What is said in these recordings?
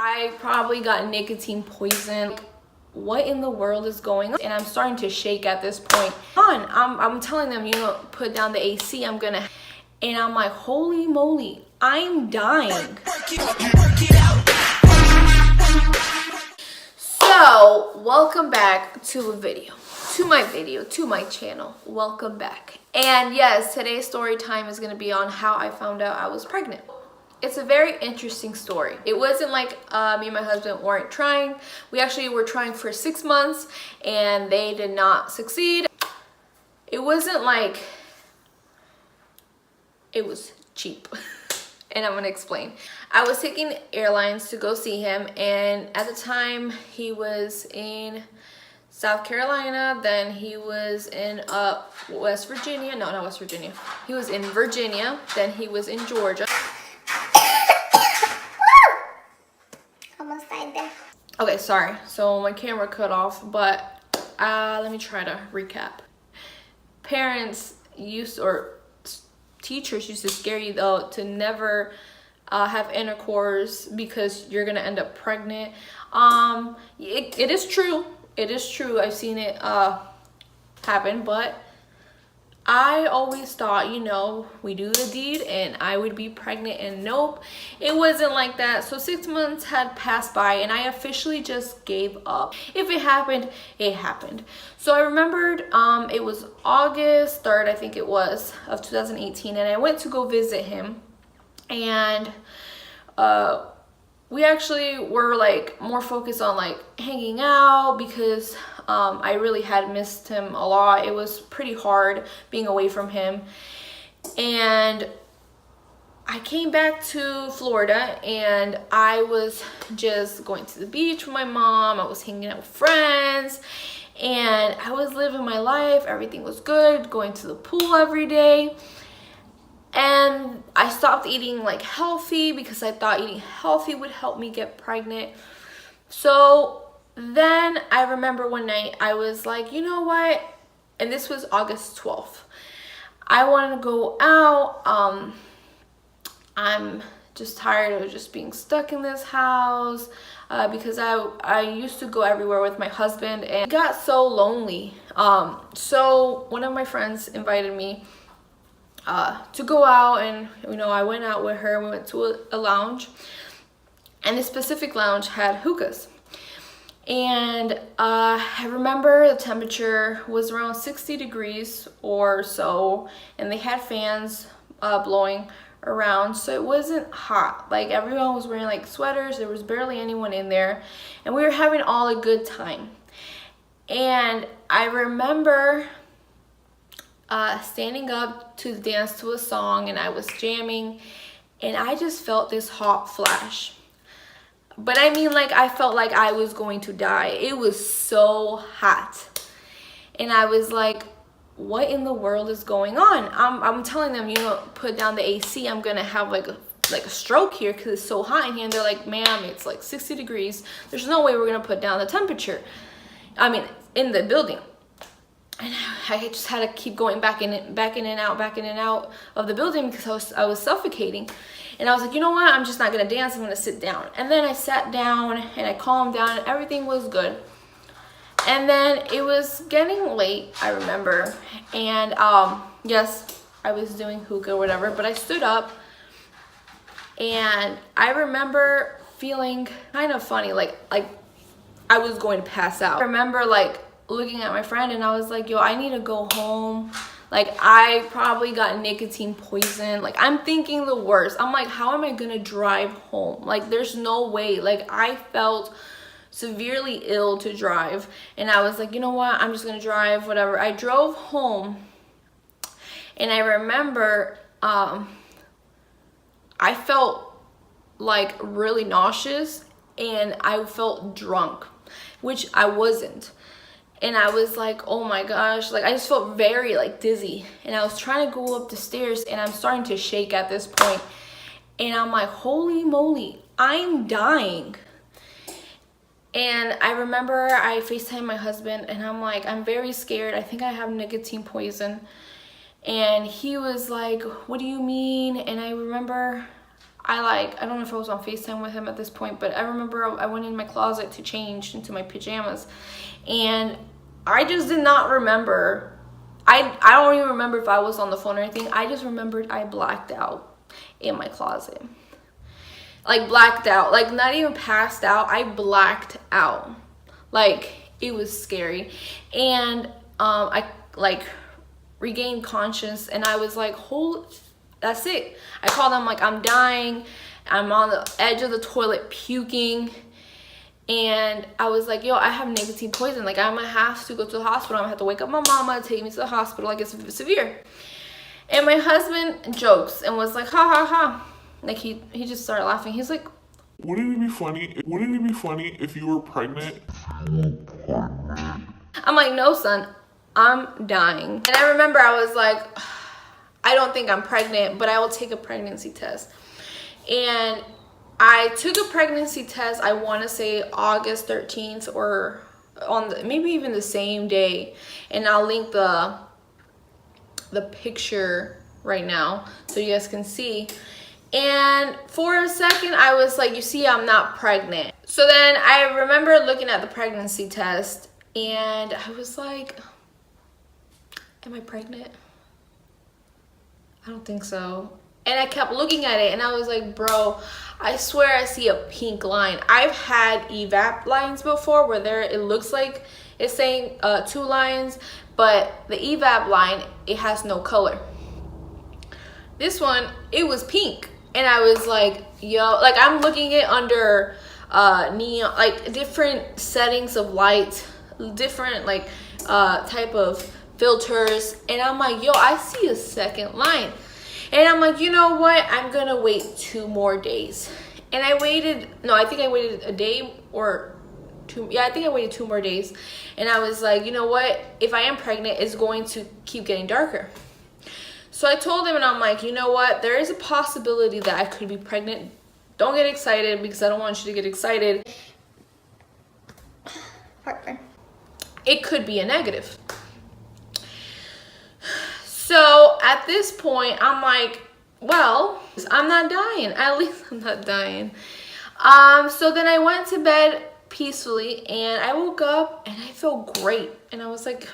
I probably got nicotine poison. What in the world is going on? And I'm starting to shake at this point. I'm telling them, put down the AC, and I'm like, holy moly, I'm dying. So welcome back to my channel. Welcome back. And yes, today's story time is going to be on how I found out I was pregnant. It's a very interesting story. It wasn't like me and my husband weren't trying. We actually were trying for 6 months and they did not succeed. It wasn't like it was cheap. And I'm gonna explain. I was taking airlines to go see him, and at the time he was in South Carolina, then he was in West Virginia. No, not West Virginia. He was in Virginia, then he was in Georgia. Almost died there. Okay, sorry. So my camera cut off, but let me try to recap. Teachers used to scare you though to never have intercourse because you're gonna end up pregnant. It is true. It is true. I've seen it happen, but I always thought, we do the deed and I would be pregnant, and nope, it wasn't like that. So 6 months had passed by and I officially just gave up. If it happened, it happened. So I remembered it was August 3rd, I think it was, of 2018, and I went to go visit him, and we actually were like more focused on like hanging out because I really had missed him a lot. It was pretty hard being away from him. And I came back to Florida and I was just going to the beach with my mom. I was hanging out with friends and I was living my life. Everything was good, going to the pool every day. And I stopped eating like healthy because I thought eating healthy would help me get pregnant. So then I remember one night I was like, you know what? And this was August 12th. I wanted to go out. I'm just tired of just being stuck in this house because I used to go everywhere with my husband and it got so lonely. So one of my friends invited me to go out, and I went out with her. We went to a lounge, and this specific lounge had hookahs. And I remember the temperature was around 60 degrees or so, and they had fans blowing around, so it wasn't hot. Like, everyone was wearing like sweaters. There was barely anyone in there, and we were having all a good time. And I remember standing up to dance to a song, and I was jamming, and I just felt this hot flash. But I mean, like, I felt like I was going to die. It was so hot. And I was like, what in the world is going on? I'm telling them, put down the AC. I'm going to have like a stroke here because it's so hot in here. And they're like, ma'am, it's like 60 degrees. There's no way we're going to put down the temperature. I mean, in the building. And I just had to keep going back in and out of the building because I was suffocating. And I was like, you know what? I'm just not going to dance. I'm going to sit down. And then I sat down and I calmed down and everything was good. And then it was getting late, I remember. And yes, I was doing hookah or whatever, but I stood up and I remember feeling kind of funny, like I was going to pass out. I remember like looking at my friend and I was like, yo, I need to go home. Like, I probably got nicotine poison. Like, I'm thinking the worst. I'm like, how am I gonna drive home? Like, there's no way. Like, I felt severely ill to drive, and I was like, you know what, I'm just gonna drive, whatever. I drove home, and I remember I felt like really nauseous, and I felt drunk, which I wasn't. And I was like, oh my gosh, like I just felt very like dizzy, and I was trying to go up the stairs and I'm starting to shake at this point, and I'm like, holy moly, I'm dying. And I remember I FaceTimed my husband and I'm like, I'm very scared. I think I have nicotine poison. And he was like, what do you mean? And I remember I don't know if I was on FaceTime with him at this point, but I remember I went in my closet to change into my pajamas, and I just did not remember. I don't even remember if I was on the phone or anything. I just remembered I blacked out in my closet. Like blacked out, like not even passed out. I blacked out. Like it was scary. And I like regained conscience, and I was like, that's it. I called them like, I'm dying. I'm on the edge of the toilet puking. And I was like, yo, I have nicotine poison. Like, I'm gonna have to go to the hospital. I'm gonna have to wake up my mama, take me to the hospital. Like, it's severe. And my husband jokes and was like, ha ha ha. Like, he just started laughing. He's like, Wouldn't it be funny? Wouldn't it be funny if you were pregnant? I'm like, no, son, I'm dying. And I remember I was like, I don't think I'm pregnant, but I will take a pregnancy test. And I took a pregnancy test, I want to say August 13th or on maybe even the same day. And I'll link the picture right now so you guys can see. And for a second, I was like, you see, I'm not pregnant. So then I remember looking at the pregnancy test, and I was like, am I pregnant? I don't think so. And I kept looking at it, and I was like, bro, I swear I see a pink line. I've had evap lines before where it looks like it's saying 2 lines, but the evap line, it has no color. This one, it was pink. And I was like, yo, like I'm looking it under neon, like different settings of light, different like type of filters. And I'm like, yo, I see a second line. And I'm like, you know what? I'm going to wait 2 more days. And I waited, I think I waited a day or 2. Yeah, I think I waited 2 more days. And I was like, you know what? If I am pregnant, it's going to keep getting darker. So I told him, and I'm like, you know what? There is a possibility that I could be pregnant. Don't get excited because I don't want you to get excited. Heartburn. It could be a negative. So at this point, I'm like, well, I'm not dying. At least I'm not dying. So then I went to bed peacefully, and I woke up and I felt great. And I was like,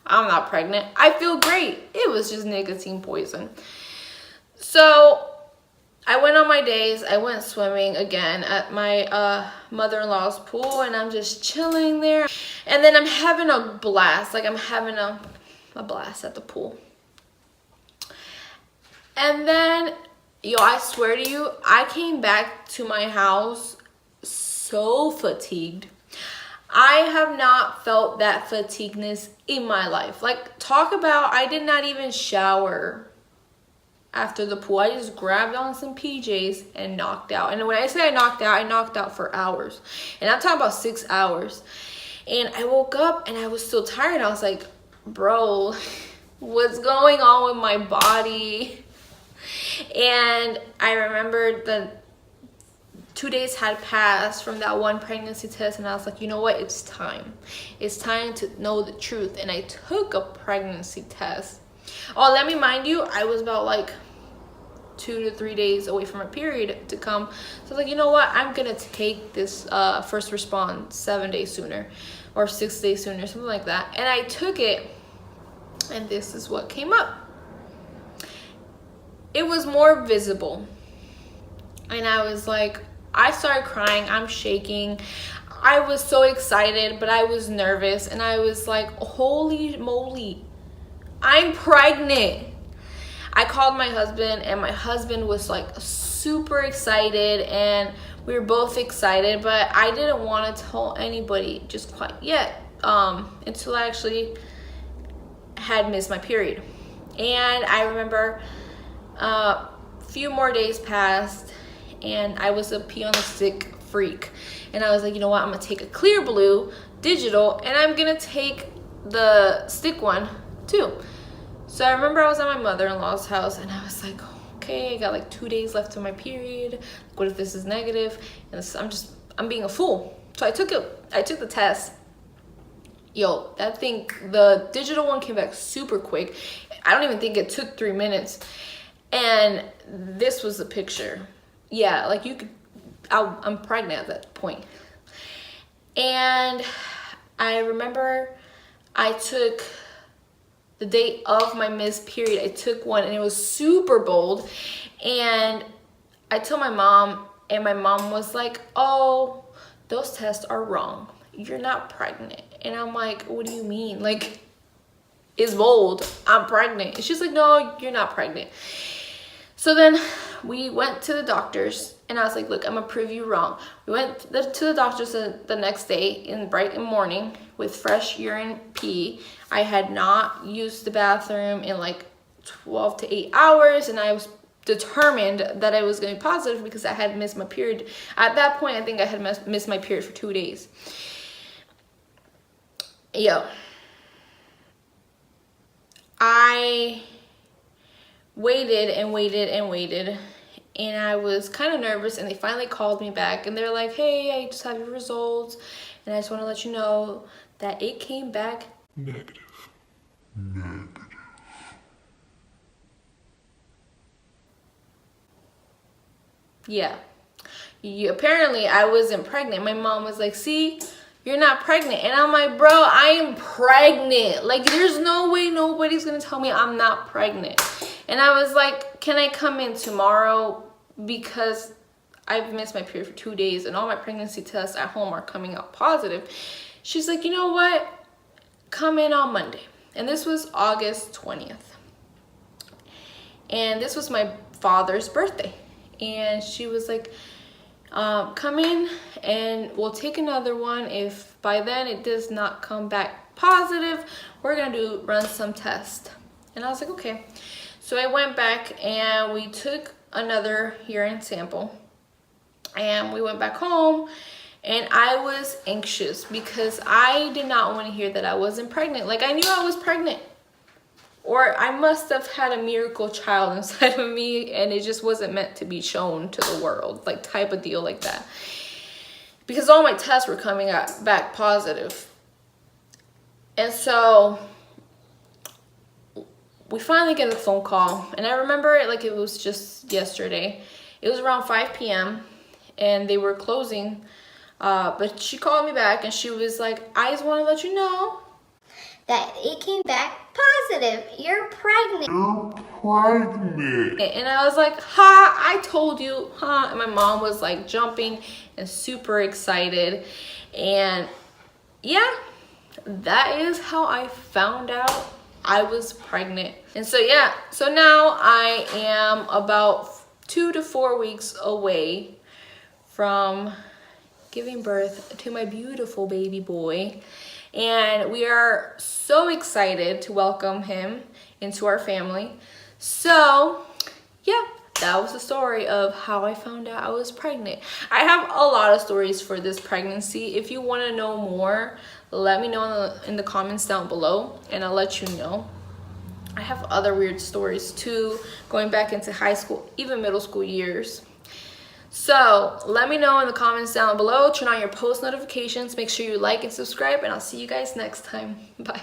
I'm not pregnant. I feel great. It was just nicotine poison. So I went on my days. I went swimming again at my mother-in-law's pool, and I'm just chilling there. And then I'm having a blast. Like I'm having a blast at the pool. And then, yo, I swear to you, I came back to my house so fatigued. I have not felt that fatigueness in my life. Like, talk about, I did not even shower after the pool. I just grabbed on some PJs and knocked out. And when I say I knocked out for hours. And I'm talking about 6 hours. And I woke up and I was still tired. I was like, bro, what's going on with my body? And I remembered the 2 days had passed from that one pregnancy test, and I was like, you know what? It's time. It's time to know the truth. And I took a pregnancy test. Oh, let me mind you, I was about like 2 to 3 days away from my period to come. So I was like, you know what? I'm gonna take this first response 7 days sooner or 6 days sooner, something like that. And I took it, and this is what came up. It was more visible. And I was like, I started crying. I'm shaking. I was so excited, but I was nervous. And I was like, holy moly, I'm pregnant. I called my husband, and my husband was like super excited, and we were both excited, but I didn't want to tell anybody just quite yet until I actually had missed my period. And I remember a few more days passed, and I was a pee on the stick freak, and I was like, you know what, I'm gonna take a clear blue digital, and I'm gonna take the stick one too. So I remember I was at my mother-in-law's house, and I was like, okay, I got like 2 days left to my period. What if this is negative? And I'm being a fool. So I took the test. Yo, that thing, the digital one came back super quick. I don't even think it took 3 minutes. And this was the picture. yeah, like you could, I'm pregnant at that point. And I remember I took the date of my missed period. I took one and it was super bold. And I told my mom, and my mom was like, oh, those tests are wrong. You're not pregnant. And I'm like, what do you mean? Like, it's bold. I'm pregnant. And she's like, no, you're not pregnant. So then we went to the doctors and I was like, look, I'm gonna prove you wrong. We went to the doctors the next day in bright morning with fresh urine pee. I had not used the bathroom in like 12 to 8 hours, and I was determined that I was gonna be positive because I had missed my period. At that point, I think I had missed my period for 2 days. Yo. I waited and waited and waited, and I was kind of nervous, and they finally called me back and they're like, hey, I just have your results and I just want to let you know that it came back Negative. yeah. Apparently I wasn't pregnant. My mom was like, see, you're not pregnant. And I'm like, bro, I am pregnant. Like, there's no way nobody's gonna tell me I'm not pregnant. And I was like, can I come in tomorrow? Because I've missed my period for 2 days and all my pregnancy tests at home are coming out positive. She's like, you know what? Come in on Monday. And this was August 20th. And this was my father's birthday. And she was like, come in and we'll take another one. If by then it does not come back positive, we're gonna run some tests. And I was like, okay. So I went back and we took another urine sample and we went back home, and I was anxious because I did not want to hear that I wasn't pregnant. Like, I knew I was pregnant, or I must have had a miracle child inside of me and it just wasn't meant to be shown to the world, like type of deal like that. Because all my tests were coming back positive. And so we finally get a phone call, and I remember it like it was just yesterday. It was around 5 p.m. and they were closing, but she called me back and she was like, I just want to let you know that it came back positive. You're pregnant. And I was like, ha, I told you, huh? And my mom was like jumping and super excited. And yeah, that is how I found out I was pregnant. And so yeah, so now I am about 2 to 4 weeks away from giving birth to my beautiful baby boy. And we are so excited to welcome him into our family. So yeah, that was the story of how I found out I was pregnant. I have a lot of stories for this pregnancy. If you want to know more, let me know in the comments down below and I'll let you know. I have other weird stories too, going back into high school, even middle school years. So let me know in the comments down below. Turn on your post notifications. Make sure you like and subscribe, and I'll see you guys next time. Bye.